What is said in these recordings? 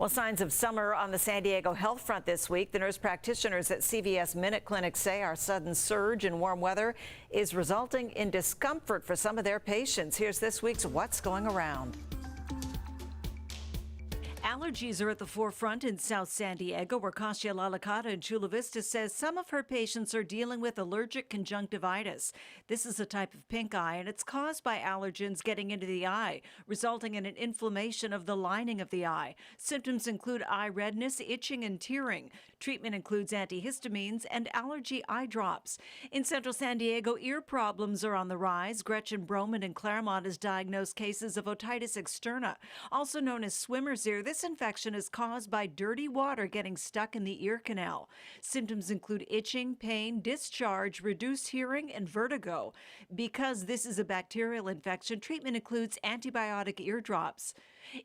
Well, signs of summer on the San Diego health front this week. The nurse practitioners at CVS Minute Clinic say our sudden surge in warm weather is resulting in discomfort for some of their patients. Here's this week's What's Going Around. Allergies are at the forefront in South San Diego, where Kasia Lalacata in Chula Vista says some of her patients are dealing with allergic conjunctivitis. This is a type of pink eye, and it's caused by allergens getting into the eye, resulting in an inflammation of the lining of the eye. Symptoms include eye redness, itching, and tearing. Treatment includes antihistamines and allergy eye drops. In Central San Diego, ear problems are on the rise. Gretchen Broman in Claremont has diagnosed cases of otitis externa, also known as swimmer's ear. This infection is caused by dirty water getting stuck in the ear canal. Symptoms include itching, pain, discharge, reduced hearing, and vertigo. Because this is a bacterial infection, treatment includes antibiotic ear drops.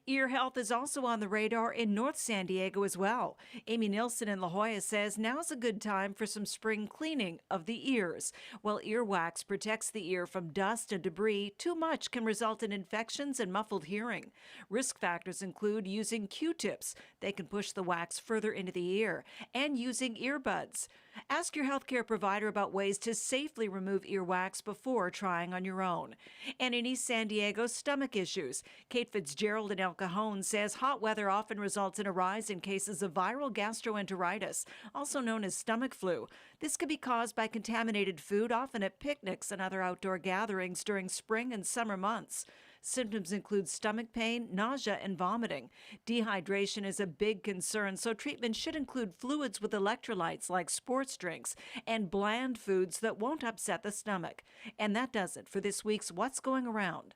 Ear health is also on the radar in North San Diego as well. Amy Nilsson in La Jolla says now's a good time for some spring cleaning of the ears. While earwax protects the ear from dust and debris, too much can result in infections and muffled hearing. Risk factors include using Q-tips. They can push the wax further into the ear, and using earbuds. Ask your healthcare provider about ways to safely remove earwax before trying on your own. And in East San Diego, stomach issues. Kate Fitzgerald in El Cajon says hot weather often results in a rise in cases of viral gastroenteritis, also known as stomach flu. This could be caused by contaminated food, often at picnics and other outdoor gatherings during spring and summer months. Symptoms include stomach pain, nausea, and vomiting. Dehydration is a big concern, so treatment should include fluids with electrolytes like sports drinks and bland foods that won't upset the stomach. And that does it for this week's What's Going Around.